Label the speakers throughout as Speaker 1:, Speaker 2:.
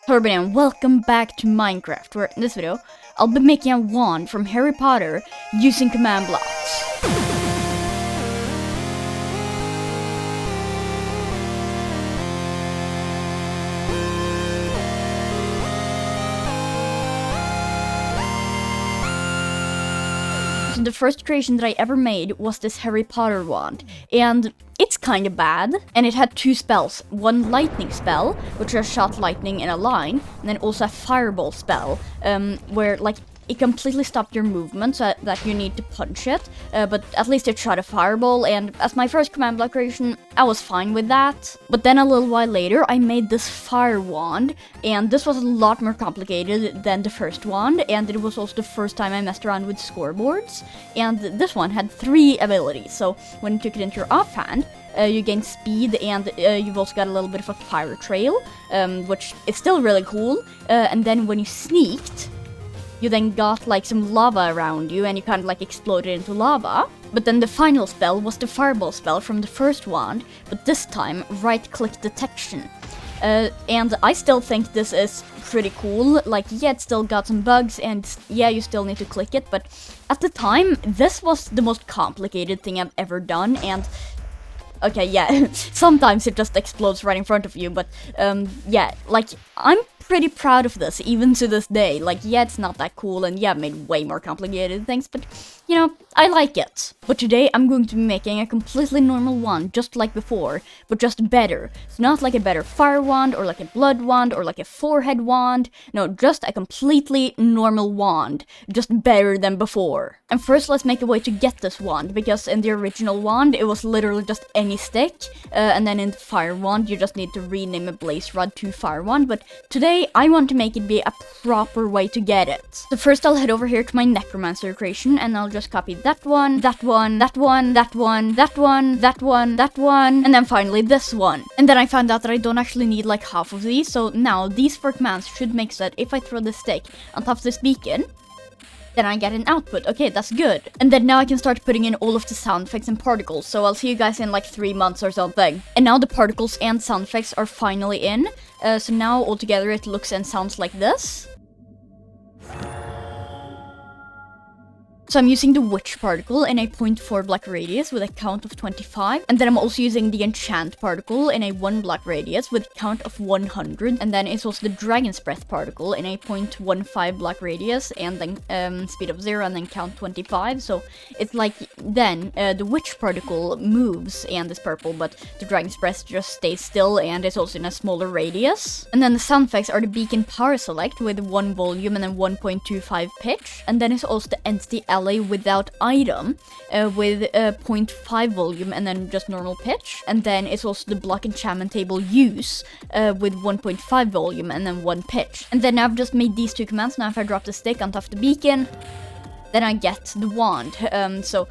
Speaker 1: Torben and welcome back to Minecraft, where in this video, I'll be making a wand from Harry Potter using command blocks. So the first creation that I ever made was this Harry Potter wand, and it's kinda bad, and it had two spells. One lightning spell, which just shot lightning in a line, and then also a fireball spell, where like it completely stopped your movement so that you need to punch it, but at least it shot a fireball, and as my first command block creation, I was fine with that. But then a little while later, I made this fire wand, and this was a lot more complicated than the first wand, and it was also the first time I messed around with scoreboards, and this one had 3 abilities. So when you took it into your offhand, you gain speed, and you've also got a little bit of a fire trail, which is still really cool, and then when you sneaked, you then got like some lava around you and you kind of like exploded into lava. But then the final spell was the fireball spell from the first wand, but this time right-click detection. And I still think this is pretty cool. Like, yeah, it still got some bugs, and yeah, you still need to click it, but at the time, this was the most complicated thing I've ever done, and okay, yeah, sometimes it just explodes right in front of you, but yeah, like, I'm pretty proud of this, even to this day. Like, yeah, it's not that cool, and yeah, I've made way more complicated things, but, you know, I like it. But today, I'm going to be making a completely normal wand, just like before, but just better. So not like a better fire wand, or like a blood wand, or like a forehead wand. No, just a completely normal wand, just better than before. And first, let's make a way to get this wand, because in the original wand, it was literally just any stick, and then in the fire wand, you just need to rename a blaze rod to fire wand, but today, I want to make it be a proper way to get it. So first, I'll head over here to my necromancer creation, and I'll just copy that one, that one, that one, that one, that one, that one, that one, and then finally this one. And then I found out that I don't actually need like half of these, so now these 4 commands should make so that if I throw the stick on top of this beacon, then I get an output. Okay, that's good. And then now I can start putting in all of the sound effects and particles, so I'll see you guys in like 3 months or something. And now the particles and sound effects are finally in, so now altogether it looks and sounds like this. So I'm using the witch particle in a 0.4 block radius with a count of 25, and then I'm also using the enchant particle in a 1 block radius with a count of 100, and then it's also the dragon's breath particle in a 0.15 block radius and then speed of 0 and then count 25. So it's like then the witch particle moves and is purple, but the dragon's breath just stays still and is also in a smaller radius. And then the sound effects are the beacon power select with 1 volume and then 1.25 pitch, and then it's also the entity without item with 0.5 volume and then just normal pitch, and then it's also the block enchantment table use with 1.5 volume and then 1 pitch. And then I've just made these 2 commands. Now if I drop the stick on top of the beacon, then I get the wand. So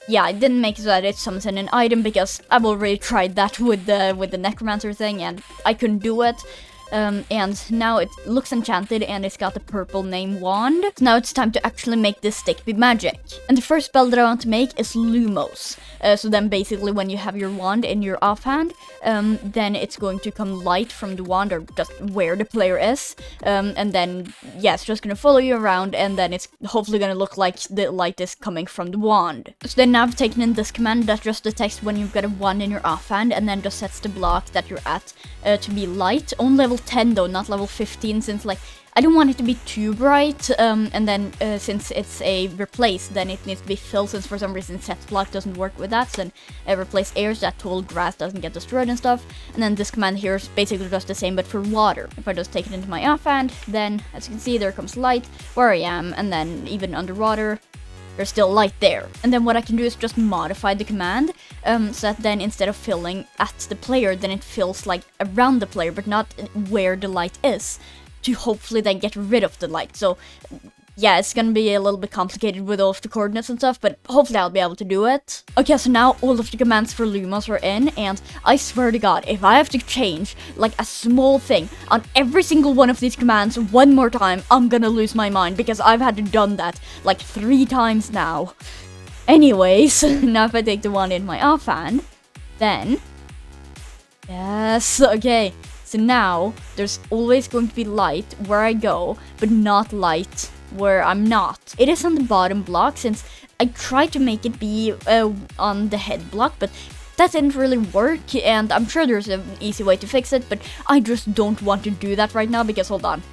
Speaker 1: yeah, I didn't make it so that it summons in an item because I've already tried that with the necromancer thing and I couldn't do it. And now it looks enchanted and it's got the purple name wand. So now it's time to actually make this stick be magic. And the first spell that I want to make is Lumos. So then basically when you have your wand in your offhand, then it's going to come light from the wand or just where the player is. And then, yeah, it's just gonna follow you around and then it's hopefully gonna look like the light is coming from the wand. So then now I've taken in this command that just detects when you've got a wand in your offhand and then just sets the block that you're at to be light. On level 10 though, not level 15, since like I don't want it to be too bright, and then since it's a replace, then it needs to be filled, since for some reason set block doesn't work with that, so then replace air so that tall grass doesn't get destroyed and stuff. And then this command here is basically just the same but for water. If I just take it into my offhand, then as you can see there comes light where I am, and then even underwater there's still light there. And then what I can do is just modify the command, so that then instead of filling at the player, then it fills like around the player, but not where the light is, to hopefully then get rid of the light. So yeah, it's gonna be a little bit complicated with all of the coordinates and stuff, but hopefully I'll be able to do it. Okay, so now all of the commands for Lumos are in, and I swear to God, if I have to change like a small thing on every single one of these commands one more time, I'm gonna lose my mind, because I've had to done that like 3 times now. Anyways, now if I take the one in my offhand, then yes, okay. So now there's always going to be light where I go, but not light where I'm not. It is on the bottom block, since I tried to make it be on the head block, but that didn't really work, and I'm sure there's an easy way to fix it, but I just don't want to do that right now because, hold on.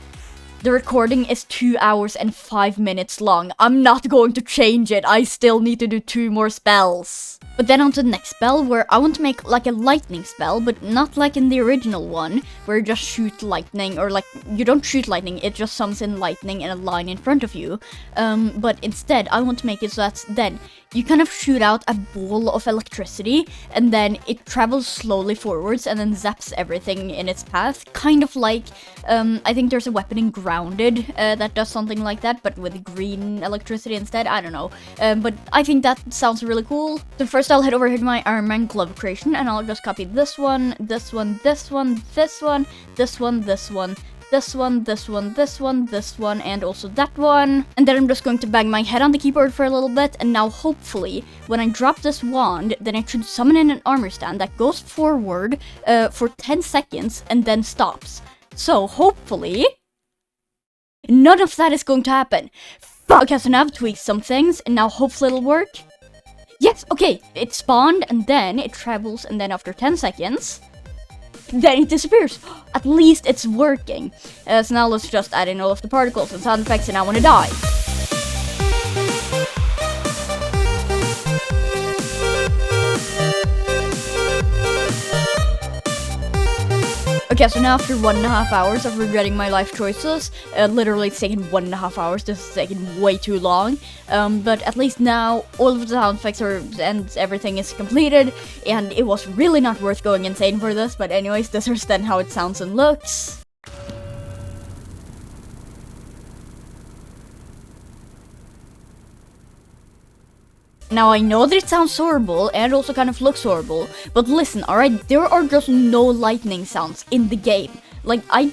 Speaker 1: The recording is 2 hours and 5 minutes long. I'm not going to change it. I still need to do 2 more spells. But then on to the next spell, where I want to make like a lightning spell, but not like in the original one, where you just shoot lightning, or like, you don't shoot lightning, it just summons in lightning in a line in front of you. But instead, I want to make it so that then you kind of shoot out a ball of electricity, and then it travels slowly forwards and then zaps everything in its path. Kind of like, I think there's a weapon in Grounded that does something like that, but with green electricity instead. I don't know. But I think that sounds really cool. So first I'll head over here to my Iron Man glove creation, and I'll just copy this one, this one, this one, this one, this one, this one, this one, this one, this one, this one, and also that one. And then I'm just going to bang my head on the keyboard for a little bit, and now hopefully, when I drop this wand, then it should summon in an armor stand that goes forward for 10 seconds and then stops. So hopefully, none of that is going to happen. Fuck! Okay, so now I've tweaked some things, and now hopefully it'll work. Yes, okay, it spawned, and then it travels, and then after 10 seconds, then it disappears. At least it's working. So now let's just add in all of the particles and sound effects, and I want to die. Okay, so now after 1.5 hours of regretting my life choices, literally it's taken 1.5 hours, this is taking way too long, but at least now all of the sound effects and everything is completed, and it was really not worth going insane for this, but anyways, this is then how it sounds and looks. Now I know that it sounds horrible, and it also kind of looks horrible, but listen, alright, there are just no lightning sounds in the game. Like I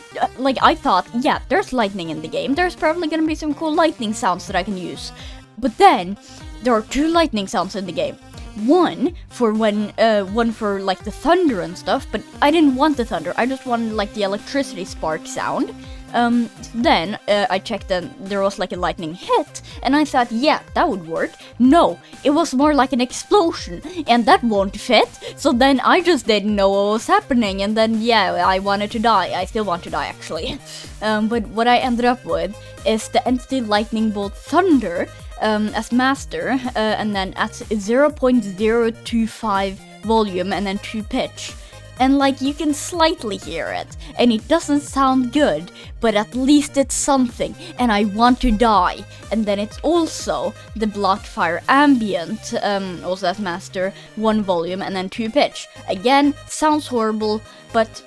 Speaker 1: thought, yeah, there's lightning in the game, there's probably gonna be some cool lightning sounds that I can use. But then, there are 2 lightning sounds in the game. One for like the thunder and stuff, but I didn't want the thunder, I just wanted like the electricity spark sound. Then I checked and there was like a lightning hit, and I thought, yeah, that would work. No, it was more like an explosion, and that won't fit. So then I just didn't know what was happening, and then yeah, I wanted to die. I still want to die actually. But what I ended up with is the entity lightning bolt thunder as master, and then at 0.025 volume and then 2 pitch. And like, you can slightly hear it, and it doesn't sound good, but at least it's something, and I want to die. And then it's also the blocked fire ambient, also as master, 1 volume and then 2 pitch. Again, sounds horrible, but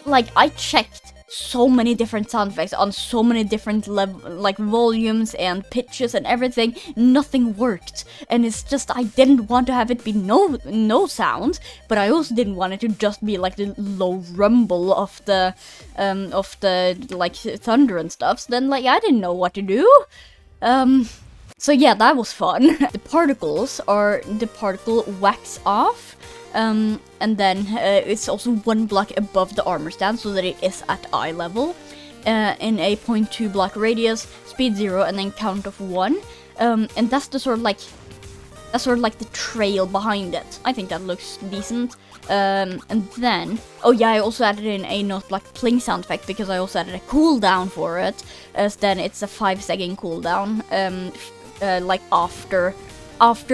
Speaker 1: like, I checked so many different sound effects on so many different like volumes and pitches and everything. Nothing worked, and it's just, I didn't want to have it be no sound, but I also didn't want it to just be like the low rumble of the like thunder and stuff. So then like, I didn't know what to do. So yeah, that was fun. The particles are the particle wax off. And then it's also 1 block above the armor stand, so that it is at eye level, in a 0.2 block radius, speed 0, and then count of 1. And that's the sort of like the trail behind it. I think that looks decent. And then, oh yeah, I also added in a not like pling sound effect, because I also added a cooldown for it. As then it's a 5-second cooldown. Like after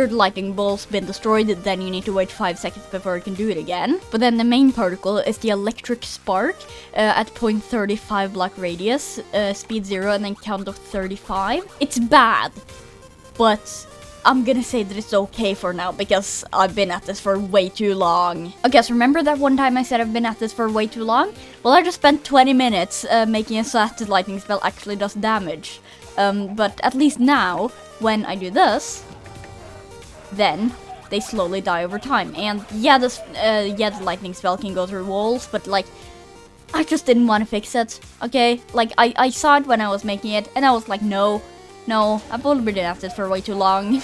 Speaker 1: the lightning bolt's been destroyed, then you need to wait 5 seconds before you can do it again. But then the main particle is the electric spark at 0.35 block radius, speed 0, and then count of 35. It's bad, but I'm gonna say that it's okay for now, because I've been at this for way too long. Okay, so remember that one time I said I've been at this for way too long? Well, I just spent 20 minutes making it so that the lightning spell actually does damage. But at least now, when I do this, then they slowly die over time. And yeah, the lightning spell can go through walls, but like, I just didn't want to fix it, okay? Like, I saw it when I was making it, and I was like, no, I've already been at this for way too long.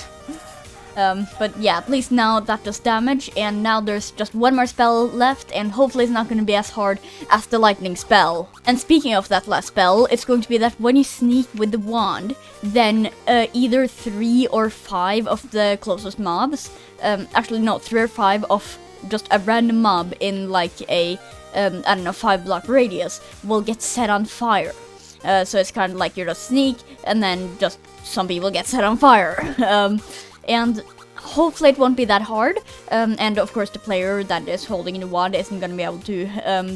Speaker 1: But yeah, at least now that does damage, and now there's just one more spell left, and hopefully it's not going to be as hard as the lightning spell. And speaking of that last spell, it's going to be that when you sneak with the wand, then either 3 or 5 of the closest mobs, actually no, 3 or 5 of just a random mob in like a, I don't know, 5-block radius will get set on fire. So it's kind of like you just sneak, and then just some people get set on fire. And hopefully it won't be that hard, and of course the player that is holding the wand isn't going to be able to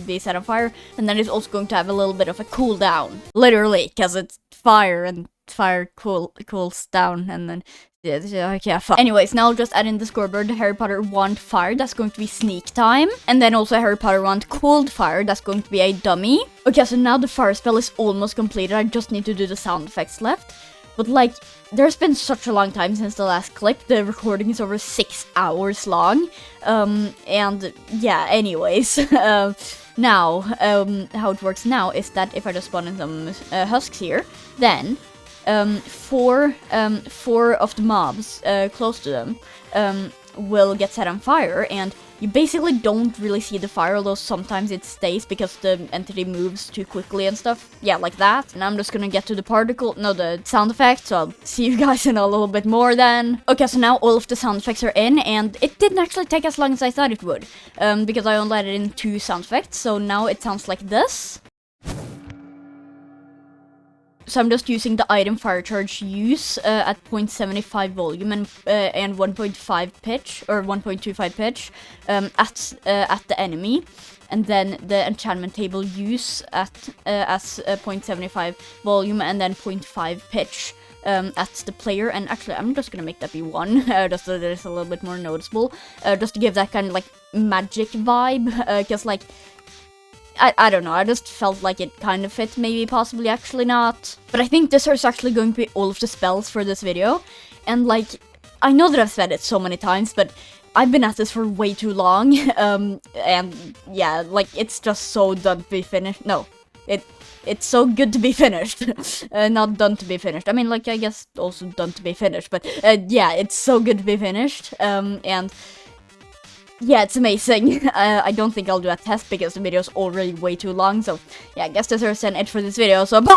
Speaker 1: be set on fire, and then it's also going to have a little bit of a cooldown, literally, because it's fire, and fire cools down, and then yeah, fine. Anyways, now I'll just add in the scoreboard Harry Potter wand fire, that's going to be sneak time, and then also Harry Potter wand cold fire, that's going to be a dummy. Okay, so now the fire spell is almost completed, I just need to do the sound effects left. But like, there's been such a long time since the last clip, the recording is over 6 hours long, and yeah, anyways, now, how it works now is that if I just spawn in some husks here, then, 4 of the mobs close to them will get set on fire, and you basically don't really see the fire, although sometimes it stays because the entity moves too quickly and stuff. Yeah, like that. And I'm just gonna get to the sound effects, so I'll see you guys in a little bit more then. Okay, so now all of the sound effects are in, and it didn't actually take as long as I thought it would, because I only added in 2 sound effects, so now it sounds like this. So I'm just using the item fire charge use at 0.75 volume and 1.5 pitch, or 1.25 pitch, at the enemy, and then the enchantment table use at as 0.75 volume and then 0.5 pitch at the player. And actually, I'm just gonna make that be 1, just so that it's a little bit more noticeable, just to give that kind of like magic vibe, because like, I don't know, I just felt like it kind of fit, maybe, possibly, actually not. But I think this is actually going to be all of the spells for this video. And like, I know that I've said it so many times, but I've been at this for way too long. And yeah, like, it's just so done to be finished. No, it's so good to be finished. Not done to be finished. I mean, like, I guess also done to be finished, but yeah, it's so good to be finished. And yeah, it's amazing. I don't think I'll do a test because the video is already way too long, so yeah, I guess this is an it for this video, so bye!